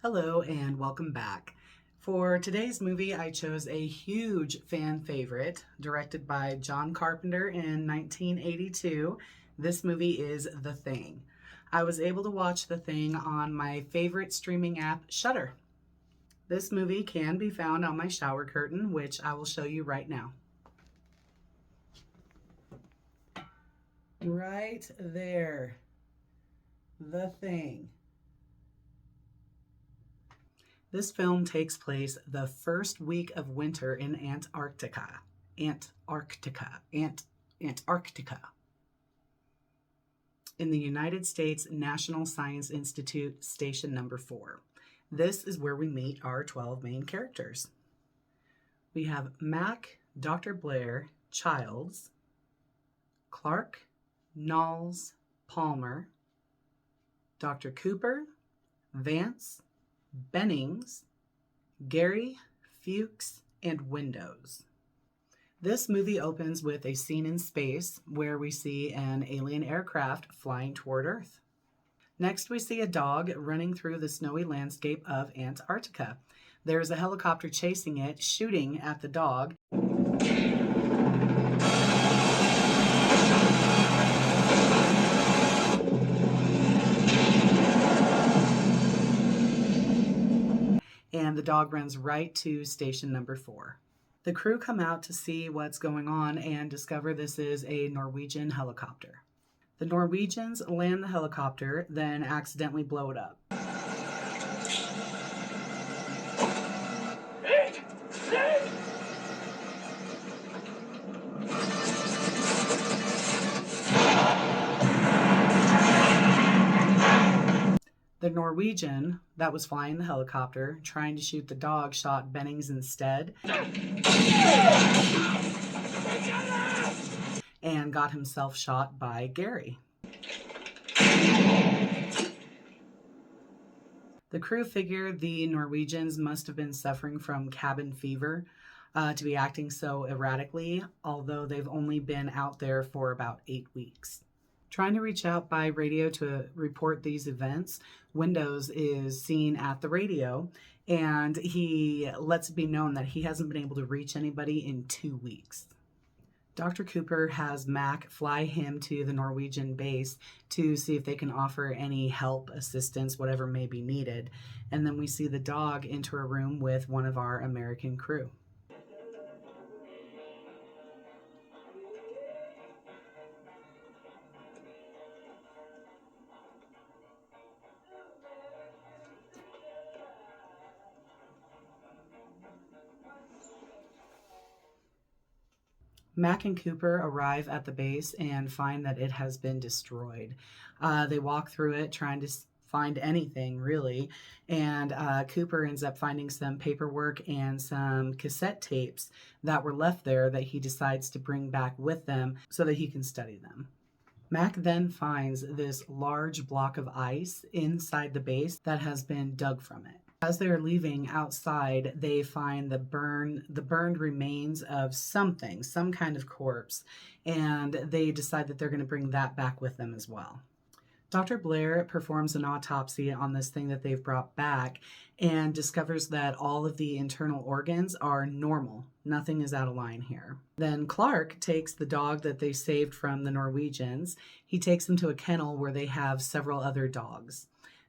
Hello and welcome back. For today's movie, I chose a huge fan favorite directed by John Carpenter in 1982. This movie is The Thing. I was able to watch The Thing on my favorite streaming app, Shudder. This movie can be found on my shower curtain, which I will show you right now. Right there. The Thing. This film takes place the first week of winter in Antarctica. Antarctica. In the United States National Science Institute, Station Number 4. This is where we meet our 12 main characters. We have Mac, Dr. Blair, Childs, Clark, Knowles, Palmer, Dr. Cooper, Vance, Bennings, Gary, Fuchs, and Windows. This movie opens with a scene in space where we see an alien aircraft flying toward Earth. Next, we see a dog running through the snowy landscape of Antarctica. There's a helicopter chasing it, shooting at the dog. And the dog runs right to Station Number 4. The crew come out to see what's going on and discover this is a Norwegian helicopter. The Norwegians land the helicopter, then accidentally blow it up. The Norwegian that was flying the helicopter, trying to shoot the dog, shot Bennings instead and got himself shot by Gary. The crew figured the Norwegians must have been suffering from cabin fever to be acting so erratically, although they've only been out there for about 8 weeks. Trying to reach out by radio to report these events, Windows is seen at the radio, and he lets it be known that he hasn't been able to reach anybody in 2 weeks. Dr. Cooper has Mac fly him to the Norwegian base to see if they can offer any help, assistance, whatever may be needed. And then we see the dog enter a room with one of our American crew. Mac and Cooper arrive at the base and find that it has been destroyed. They walk through it trying to find anything, really, and Cooper ends up finding some paperwork and some cassette tapes that were left there that he decides to bring back with them so that he can study them. Mac then finds this large block of ice inside the base that has been dug from it. As they're leaving outside, they find the burned remains of something, some kind of corpse, and they decide that they're going to bring that back with them as well. Dr. Blair performs an autopsy on this thing that they've brought back and discovers that all of the internal organs are normal. Nothing is out of line here. Then Clark takes the dog that they saved from the Norwegians. He takes him to a kennel where they have several other dogs.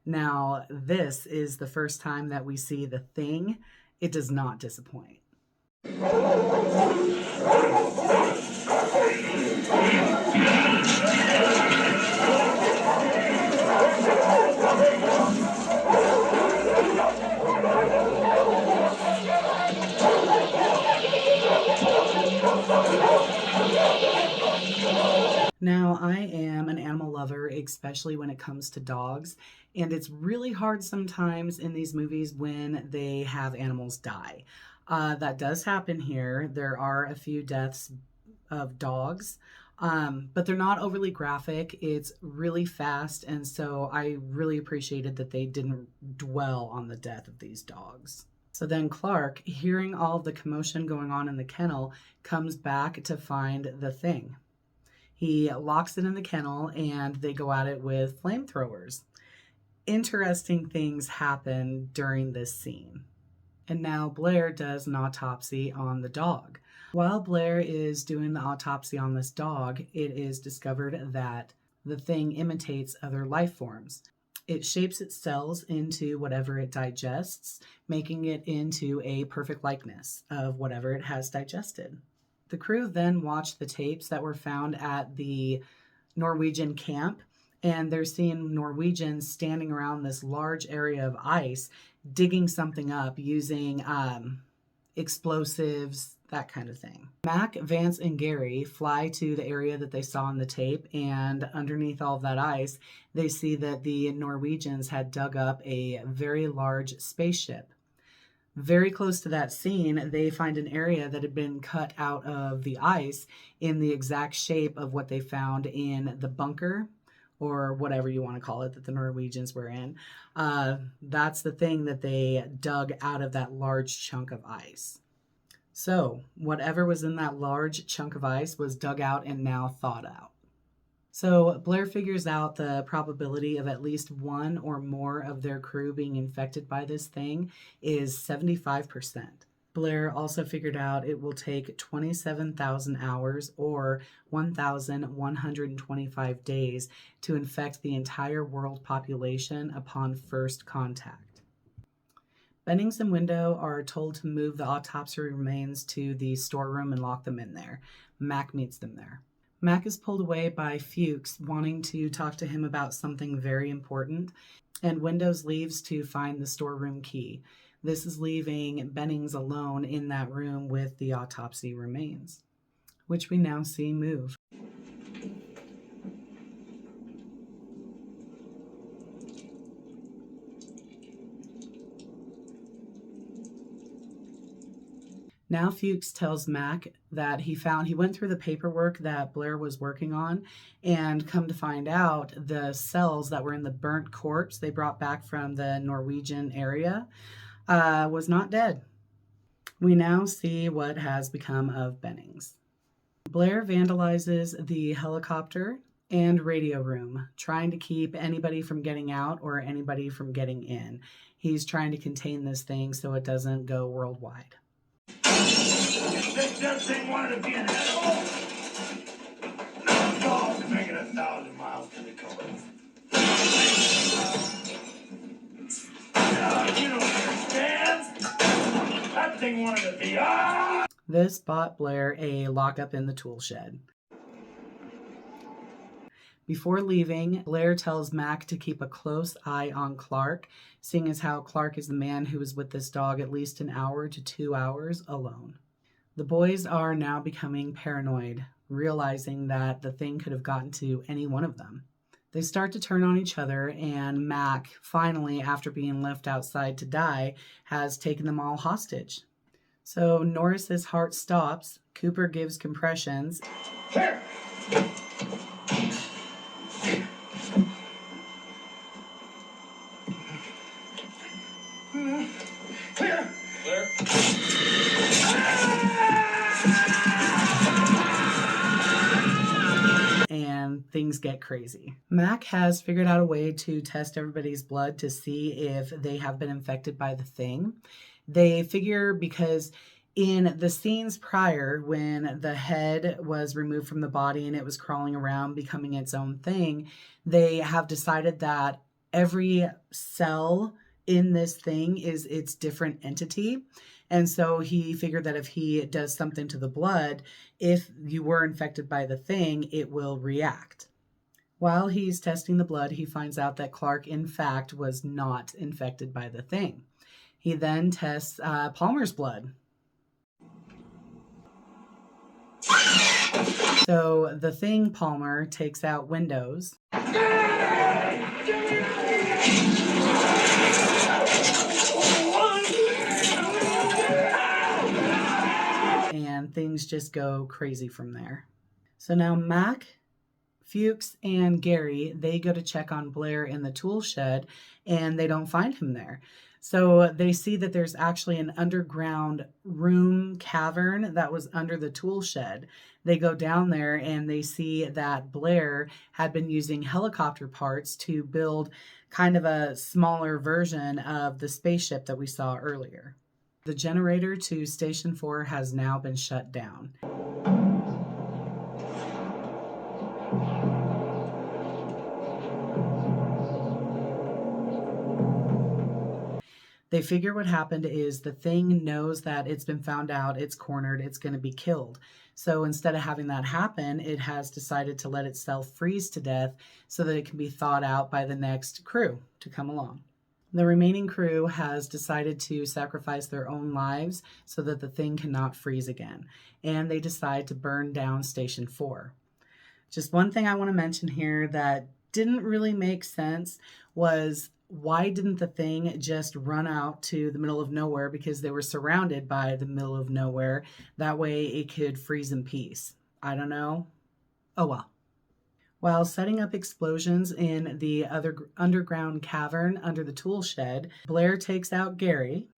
Now, this is the first time that we see the Thing. It does not disappoint. Now, I am an animal lover, especially when it comes to dogs, and it's really hard sometimes in these movies when they have animals die. That does happen here. There are a few deaths of dogs, but they're not overly graphic. It's really fast, and so I really appreciated that they didn't dwell on the death of these dogs. So then Clark, hearing all of the commotion going on in the kennel, comes back to find the Thing. He locks it in the kennel and they go at it with flamethrowers. interesting things happen during this scene. And now Blair does an autopsy on the dog. While Blair is doing the autopsy on this dog, it is discovered that the thing imitates other life forms. It shapes its cells into whatever it digests, making it into a perfect likeness of whatever it has digested. The crew then watched the tapes that were found at the Norwegian camp, and they're seeing Norwegians standing around this large area of ice, digging something up using explosives, that kind of thing. Mac, Vance, and Gary fly to the area that they saw on the tape, and underneath all of that ice, they see that the Norwegians had dug up a very large spaceship. Very close to that scene, they find an area that had been cut out of the ice in the exact shape of what they found in the bunker, or whatever you want to call it, that the Norwegians were in. That's the thing that they dug out of that large chunk of ice. So whatever was in that large chunk of ice was dug out and now thawed out. So Blair figures out the probability of at least one or more of their crew being infected by this thing is 75%. Blair also figured out it will take 27,000 hours or 1,125 days to infect the entire world population upon first contact. Bennings and Window are told to move the autopsy remains to the storeroom and lock them in there. Mac meets them there. Mac is pulled away by Fuchs, wanting to talk to him about something very important, and Windows leaves to find the storeroom key. This is leaving Bennings alone in that room with the autopsy remains, which we now see move. Now Fuchs tells Mac that he went through the paperwork that Blair was working on, and come to find out the cells that were in the burnt corpse they brought back from the Norwegian area was not dead. We now see what has become of Bennings. Blair vandalizes the helicopter and radio room, trying to keep anybody from getting out or anybody from getting in. He's trying to contain this thing so it doesn't go worldwide. This damn thing wanted to be an animal. No dog can make it 1,000 miles to the coast. You don't understand. That thing wanted to be. This bought Blair a lockup in the tool shed. Before leaving, Blair tells Mac to keep a close eye on Clark, seeing as how Clark is the man who was with this dog at least an hour to 2 hours alone. The boys are now becoming paranoid, realizing that the thing could have gotten to any one of them. They start to turn on each other, and Mac, finally, after being left outside to die, has taken them all hostage. So Norris's heart stops, Cooper gives compressions. Here. Clear. Clear. And things get crazy. Mac has figured out a way to test everybody's blood to see if they have been infected by the thing. They figure because in the scenes prior, when the head was removed from the body and it was crawling around, becoming its own thing, they have decided that every cell in this thing is its different entity. And so he figured that if he does something to the blood, if you were infected by the thing, it will react. While he's testing the blood, he finds out that Clark, in fact, was not infected by the thing. He then tests Palmer's blood. So the thing, Palmer, takes out Windows. And things just go crazy from there. So now Mac, Fuchs, and Gary, they go to check on Blair in the tool shed, and they don't find him there. So they see that there's actually an underground room cavern that was under the tool shed. They go down there and they see that Blair had been using helicopter parts to build kind of a smaller version of the spaceship that we saw earlier. The generator to Station 4 has now been shut down. They figure what happened is the thing knows that it's been found out, it's cornered, it's going to be killed. So instead of having that happen, it has decided to let itself freeze to death so that it can be thawed out by the next crew to come along. The remaining crew has decided to sacrifice their own lives so that the thing cannot freeze again, and they decide to burn down Station 4. Just one thing I want to mention here that didn't really make sense was, why didn't the thing just run out to the middle of nowhere, because they were surrounded by the middle of nowhere? That way it could freeze in peace. I don't know. Oh well. While setting up explosions in the other underground cavern under the tool shed, Blair takes out Gary.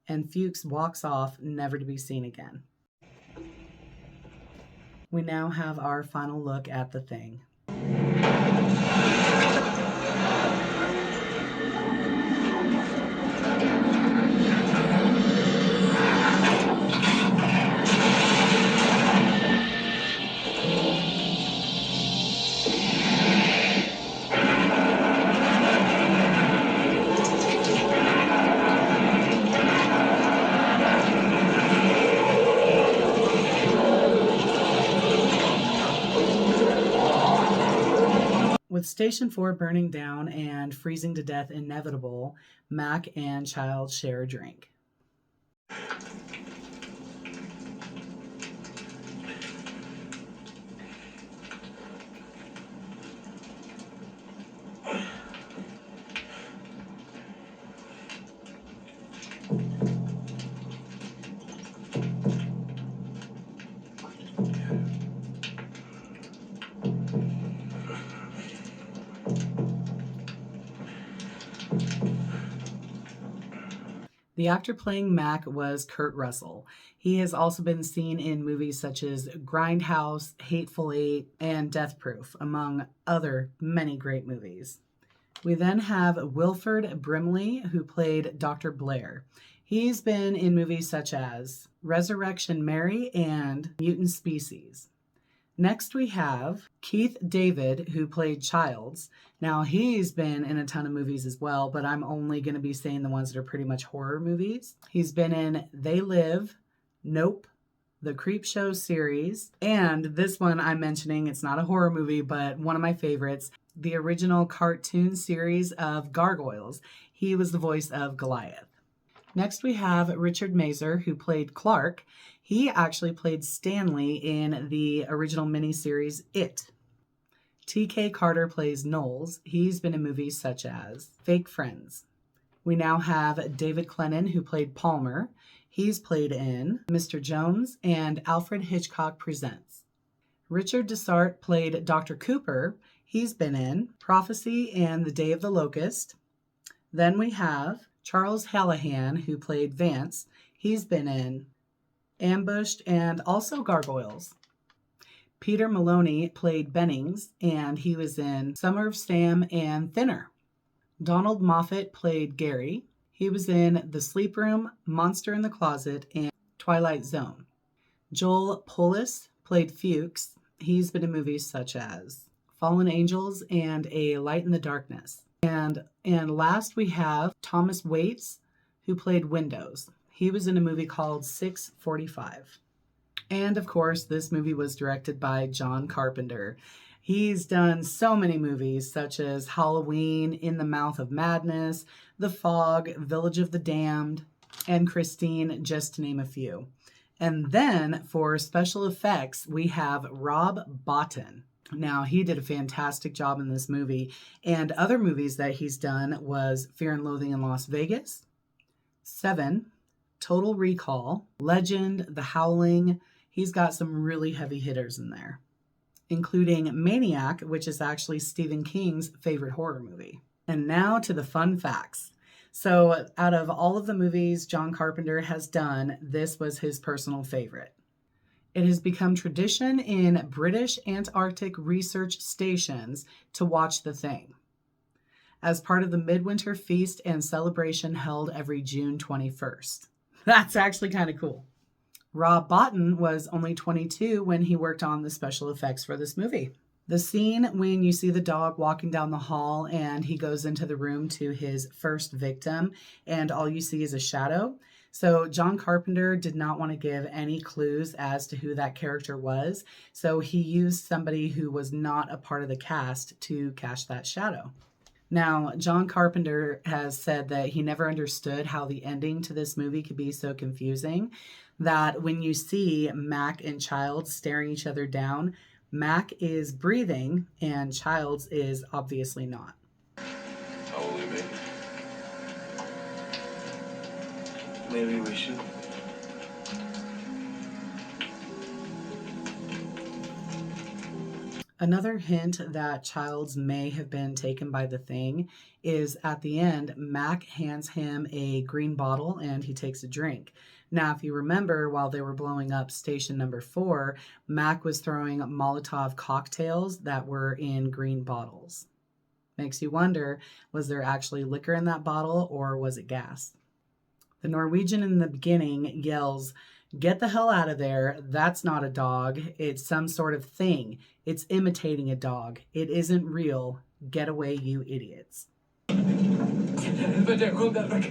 And Fuchs walks off, never to be seen again. We now have our final look at the thing. With Station 4 burning down and freezing to death inevitable, Mac and Child share a drink. The actor playing Mac was Kurt Russell. He has also been seen in movies such as Grindhouse, Hateful Eight, and Death Proof, among other many great movies. We then have Wilford Brimley, who played Dr. Blair. He's been in movies such as Resurrection Mary and Mutant Species. Next we have Keith David, who played Childs. Now he's been in a ton of movies as well, but I'm only going to be saying the ones that are pretty much horror movies. He's been in They Live, Nope, the Creepshow series, and this one I'm mentioning, it's not a horror movie, but one of my favorites, the original cartoon series of Gargoyles. He was the voice of Goliath. Next we have Richard Mazer, who played Clark. He actually played Stanley in the original miniseries It. T.K. Carter plays Knowles. He's been in movies such as Fake Friends. We now have David Clennon, who played Palmer. He's played in Mr. Jones and Alfred Hitchcock Presents. Richard Dessart played Dr. Cooper. He's been in Prophecy and The Day of the Locust. Then we have Charles Hallahan, who played Vance. He's been in Ambushed and also Gargoyles. Peter Maloney played Bennings, and he was in Summer of Sam and Thinner. Donald Moffat played Gary. He was in The Sleep Room, Monster in the Closet, and Twilight Zone. Joel Polis played Fuchs. He's been in movies such as Fallen Angels and A Light in the Darkness. And last we have Thomas Waits, who played Windows. He was in a movie called 645. And of course, this movie was directed by John Carpenter. He's done so many movies such as Halloween, In the Mouth of Madness, The Fog, Village of the Damned, and Christine, just to name a few. And then for special effects, we have Rob Bottin. Now, he did a fantastic job in this movie, and other movies that he's done was Fear and Loathing in Las Vegas, Seven, Total Recall, Legend, The Howling. He's got some really heavy hitters in there, including Maniac, which is actually Stephen King's favorite horror movie. And now to the fun facts. So, out of all of the movies John Carpenter has done, this was his personal favorite. It has become tradition in British Antarctic research stations to watch The Thing, as part of the midwinter feast and celebration held every June 21st. That's actually kind of cool. Rob Bottin was only 22 when he worked on the special effects for this movie. The scene when you see the dog walking down the hall and he goes into the room to his first victim and all you see is a shadow. So John Carpenter did not want to give any clues as to who that character was. So he used somebody who was not a part of the cast to cast that shadow. Now, John Carpenter has said that he never understood how the ending to this movie could be so confusing, that when you see Mac and Childs staring each other down, Mac is breathing and Childs is obviously not. How old are you, baby? Maybe we should. Another hint that Childs may have been taken by the Thing is at the end, Mac hands him a green bottle and he takes a drink. Now, if you remember, while they were blowing up station number 4, Mac was throwing Molotov cocktails that were in green bottles. Makes you wonder, was there actually liquor in that bottle or was it gas? The Norwegian in the beginning yells, "Get the hell out of there. That's not a dog. It's some sort of thing. It's imitating a dog. It isn't real. Get away, you idiots." Helvete, kom deg vekk!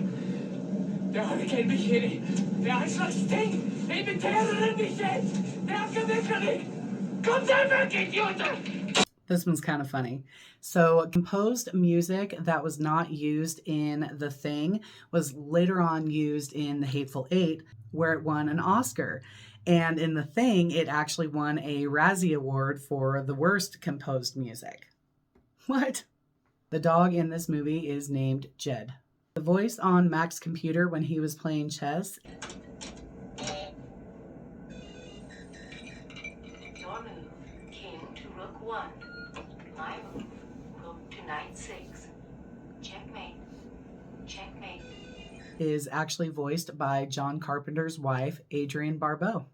Det har ikke en bikkje i. Det er en slags ting! Det imiterer en bikkje! Det er ikke mekanikk! Kom deg vekk, idioter! This one's kind of funny. So, composed music that was not used in The Thing was later on used in The Hateful Eight, where it won an Oscar. And in The Thing, it actually won a Razzie Award for the worst composed music. What? The dog in this movie is named Jed. The voice on Mac's computer when he was playing chess. Your move, king to rook 1. My move, rook to knight 6. Checkmate. Checkmate. Is actually voiced by John Carpenter's wife, Adrienne Barbeau.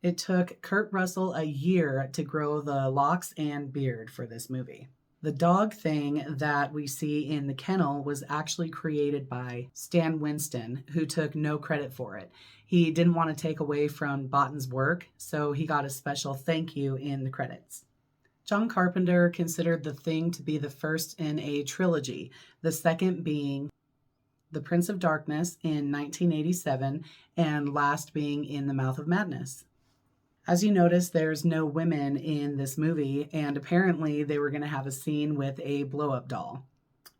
It took Kurt Russell a year to grow the locks and beard for this movie. The dog thing that we see in the kennel was actually created by Stan Winston, who took no credit for it. He didn't want to take away from Bottin's work, so he got a special thank you in the credits. John Carpenter considered The Thing to be the first in a trilogy, the second being The Prince of Darkness in 1987, and last being In the Mouth of Madness. As you notice, there's no women in this movie, and apparently they were going to have a scene with a blow-up doll.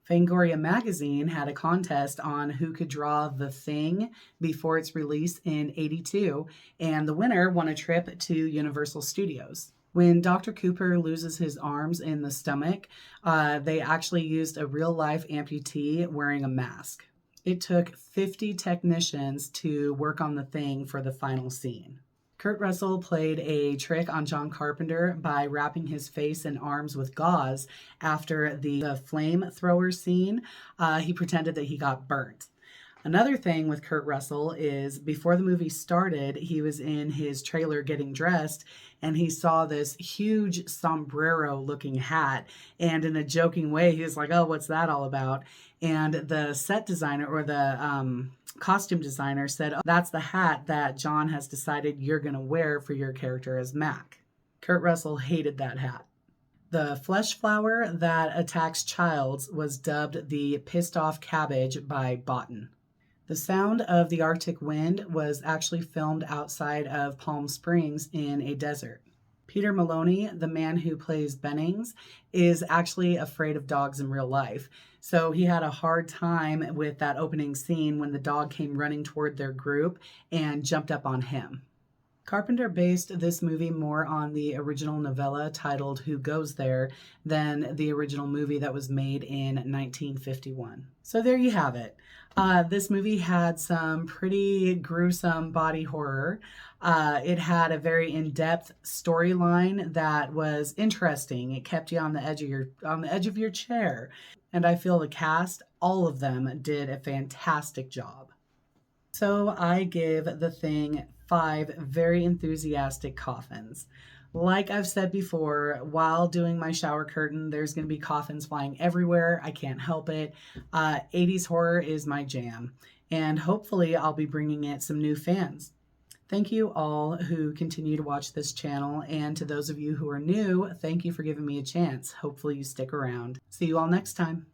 Fangoria magazine had a contest on who could draw The Thing before its release in '82, and the winner won a trip to Universal Studios. When Dr. Cooper loses his arms in the stomach, they actually used a real-life amputee wearing a mask. It took 50 technicians to work on The Thing for the final scene. Kurt Russell played a trick on John Carpenter by wrapping his face and arms with gauze after the flamethrower scene. He pretended that he got burnt. Another thing with Kurt Russell is before the movie started, he was in his trailer getting dressed and he saw this huge sombrero looking hat. And in a joking way, he was like, "Oh, what's that all about?" And the set designer or the costume designer said, "Oh, that's the hat that John has decided you're going to wear for your character as Mac." Kurt Russell hated that hat. The flesh flower that attacks Childs was dubbed the pissed off cabbage by Bottin. The sound of the Arctic wind was actually filmed outside of Palm Springs in a desert. Peter Maloney, the man who plays Bennings, is actually afraid of dogs in real life. So he had a hard time with that opening scene when the dog came running toward their group and jumped up on him. Carpenter based this movie more on the original novella titled Who Goes There than the original movie that was made in 1951. So there you have it. This movie had some pretty gruesome body horror. It had a very in-depth storyline that was interesting. It kept you on the edge of your chair, and I feel the cast, all of them, did a fantastic job. So I give The Thing 5 very enthusiastic coffins. Like I've said before, while doing my shower curtain, there's going to be coffins flying everywhere. I can't help it. 80s horror is my jam, and hopefully, I'll be bringing it some new fans. Thank you all who continue to watch this channel, and to those of you who are new, thank you for giving me a chance. Hopefully, you stick around. See you all next time.